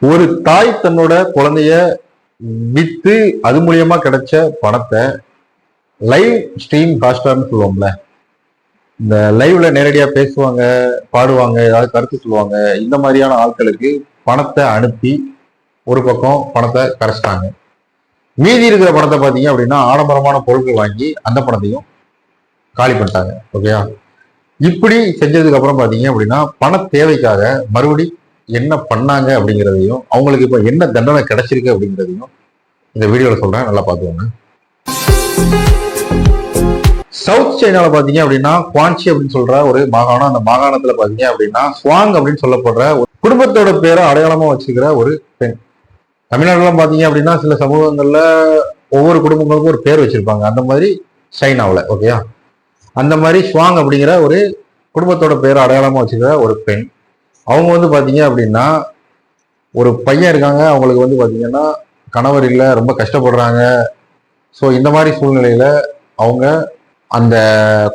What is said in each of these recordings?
ஒரு தாய் தன்னோட குழந்தைய வித்து அது மூலியமா கிடைச்ச பணத்தை லைவ் ஸ்ட்ரீம் காஸ்டர்னு சொல்லுவோம்ல, இந்த லைவ்ல நேரடியா பேசுவாங்க, பாடுவாங்க, ஏதாவது கருத்து சொல்லுவாங்க, இந்த மாதிரியான ஆட்களுக்கு பணத்தை அனுப்பி ஒரு பக்கம் பணத்தை கரைச்சிட்டாங்க. மீதி இருக்கிற பணத்தை பார்த்தீங்க அப்படின்னா ஆடம்பரமான பொருட்கள் வாங்கி அந்த பணத்தையும் காலி பண்ணிட்டாங்க. ஓகேயா? இப்படி செஞ்சதுக்கு அப்புறம் பார்த்தீங்க அப்படின்னா பண தேவைக்காக மறுபடி என்ன பண்ணாங்க அப்படிங்கிறதையும் அவங்களுக்கு இப்போ என்ன தண்டனை கிடைச்சிருக்கு அப்படிங்கிறதையும் இந்த வீடியோவில் சொல்றேன், நல்லா பார்த்துக்கோங்க. சவுத் சைனால பாத்தீங்க அப்படின்னா குவான்சி அப்படின்னு சொல்ற ஒரு மாகாணம். அந்த மாகாணத்துல பாத்தீங்க அப்படின்னா ஸ்வாங் அப்படின்னு சொல்லப்படுற ஒரு குடும்பத்தோட பேரை அடையாளமா வச்சுக்கிற ஒரு பெண். தமிழ்நாடுலாம் பாத்தீங்க அப்படின்னா சில சமூகங்கள்ல ஒவ்வொரு குடும்பங்களுக்கும் ஒரு பேர் வச்சிருப்பாங்க. அந்த மாதிரி சைனாவில், ஓகேயா, அந்த மாதிரி ஸ்வாங் அப்படிங்கிற ஒரு குடும்பத்தோட பேரை அடையாளமா வச்சுக்கிற ஒரு பெண். அவங்க வந்து பாத்தீங்க அப்படின்னா ஒரு பையன் இருக்காங்க, அவங்களுக்கு வந்து பாத்தீங்கன்னா கணவர் இல்லை, ரொம்ப கஷ்டப்படுறாங்க. ஸோ இந்த மாதிரி சூழ்நிலையில அவங்க அந்த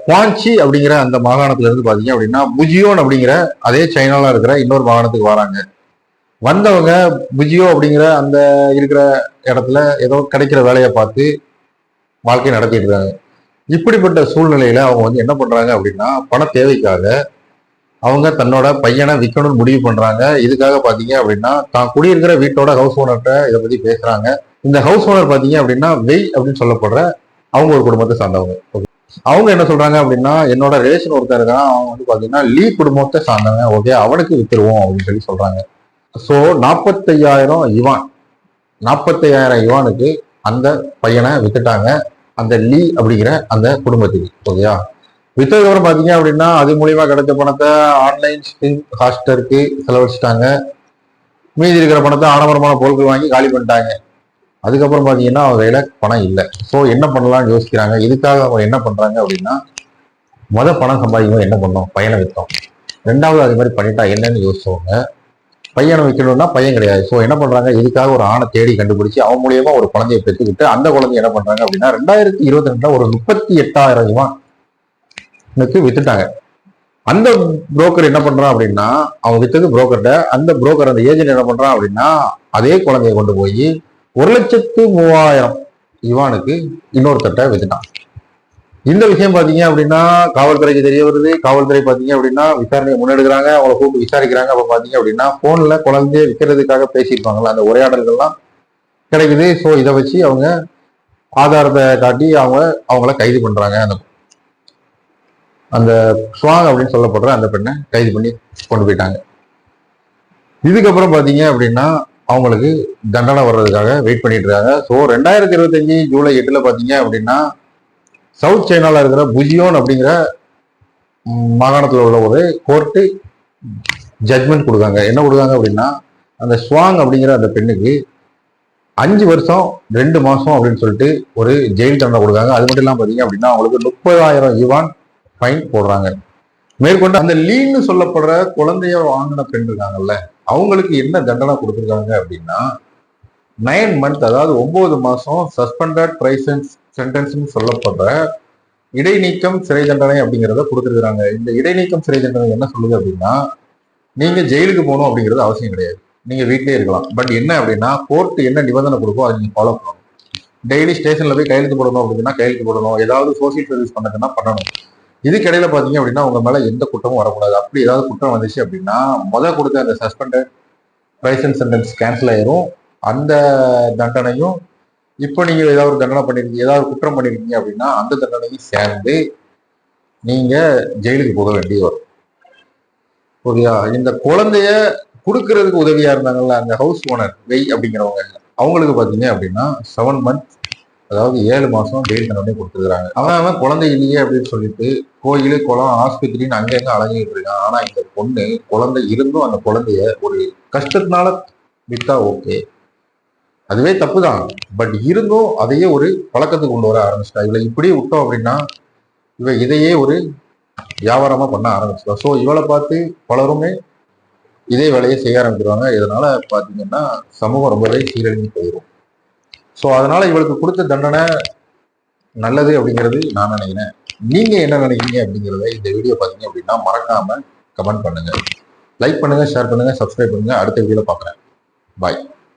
குவான்சி அப்படிங்கிற அந்த மாகாணத்துல இருந்து பாத்தீங்க அப்படின்னா புஜியோன் அப்படிங்கிற அதே சைனால இருக்கிற இன்னொரு மாகாணத்துக்கு வராங்க. வந்தவங்க புஜியோ அப்படிங்கிற அந்த இருக்கிற இடத்துல ஏதோ கிடைக்கிற வேலையை பார்த்து வாழ்க்கை நடத்திட்டு இருக்காங்க. இப்படிப்பட்ட சூழ்நிலையில அவங்க வந்து என்ன பண்றாங்க அப்படின்னா பண தேவைக்காக அவங்க தன்னோட பையனை விற்கணும்னு முடிவு பண்றாங்க. இதுக்காக பாத்தீங்க அப்படின்னா தான் குடியிருக்கிற வீட்டோட ஹவுஸ் ஓனர்கிட்ட இதை பத்தி பேசுறாங்க. இந்த ஹவுஸ் ஓனர் பாத்தீங்க அப்படின்னா வெய் அப்படின்னு சொல்லப்படுற அவங்க ஒரு குடும்பத்தை சார்ந்தவங்க. அவங்க என்ன சொல்றாங்க அப்படின்னா என்னோட ரிலேஷன் ஒருத்தர் இருக்கான், அவங்க வந்து பாத்தீங்கன்னா லீ குடும்பத்தை சார்ந்தவங்க, ஓகே, அவனுக்கு வித்துருவோம் அப்படின்னு சொல்லி சொல்றாங்க. ஸோ 45,000 யுவான், 45,000 யுவானுக்கு அந்த பையனை வித்துட்டாங்க அந்த லீ அப்படிங்கிற அந்த குடும்பத்துக்கு. ஓகேயா? வித்ததுக்கு அப்புறம் பாத்தீங்க அப்படின்னா அது மூலியமா கிடைச்ச பணத்தை ஆன்லைன் ஸ்ட்ரீம் ஹாஸ்டருக்கு செலவழிச்சிட்டாங்க. மீதி இருக்கிற பணத்தை ஆடம்பரமான பொருட்கள் வாங்கி காலி பண்ணிட்டாங்க. அதுக்கப்புறம் பாத்தீங்கன்னா அவங்க கையில பணம் இல்லை. ஸோ என்ன பண்ணலாம்னு யோசிக்கிறாங்க. இதுக்காக அவங்க என்ன பண்றாங்க அப்படின்னா பணம் சம்பாதிக்கணும், என்ன பண்ணோம், பையனை விற்றோம். ரெண்டாவது அது மாதிரி பண்ணிட்டா என்னன்னு யோசிச்சவங்க பையனை வைக்கணும்னா பையன் கிடையாது. ஸோ என்ன பண்றாங்க, இதுக்காக ஒரு ஆணை தேடி கண்டுபிடிச்சு அவன் மூலியமா ஒரு குழந்தையை பெற்றுக்கிட்டு அந்த குழந்தைய என்ன பண்றாங்க அப்படின்னா 2022 ஒரு 38,000 யுவானுக்கு வித்துட்டாங்க. அந்த புரோக்கர் என்ன பண்றான் அப்படின்னா அவன் வித்தது புரோக்கர்கிட்ட, அந்த புரோக்கர் அந்த ஏஜென்ட் என்ன பண்றான் அப்படின்னா அதே குழந்தைய கொண்டு போய் 1,03,000 யுவானுக்கு இன்னொருத்தட்ட வித்துட்டான். இந்த விஷயம் பாத்தீங்க அப்படின்னா காவல்துறைக்கு தெரிய வருது. காவல்துறை பாத்தீங்க அப்படின்னா விசாரணையை முன்னெடுக்கிறாங்க, அவங்களை கூப்பிட்டு விசாரிக்கிறாங்க. அப்ப பாத்தீங்க அப்படின்னா போன்ல குழந்தைய விற்கிறதுக்காக பேசியிருப்பாங்கல்ல, அந்த உரையாடல்கள்லாம் கிடைக்குது. ஸோ இதை வச்சு அவங்க ஆதாரத்தை காட்டி அவங்கள கைது பண்றாங்க. அந்த ஸ்வாங் அப்படின்னு சொல்லப்படுற அந்த பெண்ணை கைது பண்ணி கொண்டு போயிட்டாங்க. இதுக்கப்புறம் பாத்தீங்க அப்படின்னா அவங்களுக்கு தண்டனை வர்றதுக்காக வெயிட் பண்ணிட்டு இருக்காங்க. ஸோ 2025 ஜூலை 8 பாத்தீங்க அப்படின்னா சவுத் சைனால இருக்கிற புஜியோன் அப்படிங்கிற மாகாணத்தில் உள்ள ஒரு கோர்ட்டு ஜட்மெண்ட் கொடுக்காங்க. என்ன கொடுக்காங்க அப்படின்னா அந்த ஸ்வாங் அப்படிங்கிற அந்த பெண்ணுக்கு 5 வருஷம் 2 மாசம் அப்படின்னு சொல்லிட்டு ஒரு ஜெயில் தண்டனை கொடுக்காங்க. அது மட்டும் இல்லாம பாத்தீங்க அப்படின்னா அவங்களுக்கு 30,000 யுவான் ஃபைன் போடுறாங்க. மேற்கொண்டு அந்த லீன்னு சொல்லப்படுற குழந்தைய வாங்கின பெண் இருக்காங்கல்ல, அவங்களுக்கு என்ன தண்டனை கொடுத்துருக்காங்க அப்படின்னா 9 மந்த், அதாவது 9 மாசம் சஸ்பெண்டட் பிரைசன்ஸ் சென்டென்ஸ்னு சொல்லப்படுற இடைநீக்கம் சிறை தண்டனை அப்படிங்கிறத கொடுத்துருக்காங்க. இந்த இடைநீக்கம் சிறை தண்டனை என்ன சொல்லுது அப்படின்னா நீங்க ஜெயிலுக்கு போகணும் அப்படிங்கிறது அவசியம் கிடையாது, நீங்க வீட்டிலே இருக்கலாம். பட் என்ன அப்படின்னா கோர்ட் என்ன நிபந்தனை கொடுக்கோ அதை நீங்க ஃபாலோ பண்ணணும். டெய்லி ஸ்டேஷன்ல போய் கையெழுத்து போடணும் அப்படின்னா கையெழுத்து போடணும், ஏதாவது சோசியல் சர்வீஸ் பண்ணதுன்னா பண்ணணும். இதுக்கிடையில பாத்தீங்க அப்படின்னா உங்க மேல எந்த குற்றமும் வரக்கூடாது. அப்படி ஏதாவது குற்றம் வந்துச்சு அப்படின்னா கொடுத்த அந்த சஸ்பெண்டட் பிரைசன்ஸ் சென்டென்ஸ் கேன்சல் ஆயிரும். அந்த தண்டனையும் இப்போ நீங்க ஏதாவது ஒரு தண்டனை பண்ணிருக்கீங்க, ஏதாவது குற்றம் பண்ணிருக்கீங்க அப்படின்னா அந்த தண்டனையும் சேர்ந்து நீங்க ஜெயிலுக்கு போக வேண்டிய வரும். ஓகேயா? இந்த குழந்தைய கொடுக்கறதுக்கு உதவியா இருந்தாங்கல்ல அந்த ஹவுஸ் ஓனர் வெய் அப்படிங்கிறவங்க, அவங்களுக்கு பாத்தீங்க அப்படின்னா 7 மந்த், அதாவது 7 மாசம் ஜெயில் தண்டனை கொடுத்துருக்காங்க. அவன் குழந்தை இல்லையே அப்படின்னு சொல்லிட்டு கோயிலு குளம் ஆஸ்பத்திரின்னு அங்கங்க அழகிட்டு இருக்கான். ஆனா இந்த பொண்ணு குழந்தை இருந்தும் அந்த குழந்தைய ஒரு கஷ்டத்தினால விட்டா ஓகே, அதுவே தப்பு தான். பட் இருந்தும் அதையே ஒரு பழக்கத்துக்கு கொண்டு வர ஆரம்பிச்சிட்டா. இவளை இப்படியே விட்டோம் அப்படின்னா இவ இதையே ஒரு வியாபாரமா பண்ண ஆரம்பிச்சிட்டா. ஸோ இவளை பார்த்து பலருமே இதே வேலையை செய்ய ஆரம்பிச்சிருவாங்க. இதனால பாத்தீங்கன்னா சமூகம் ரொம்பவே சீரழிஞ்சு போயிடும். ஸோ அதனால இவளுக்கு கொடுத்த தண்டனை நல்லது அப்படிங்கிறது நான் நினைக்கிறேன். நீங்க என்ன நினைக்கிறீங்க அப்படிங்கிறத இந்த வீடியோ பார்த்தீங்க அப்படின்னா மறக்காம கமெண்ட் பண்ணுங்க, லைக் பண்ணுங்க, ஷேர் பண்ணுங்க, சப்ஸ்கிரைப் பண்ணுங்க. அடுத்த வீடியோல பார்க்குறேன். பாய்.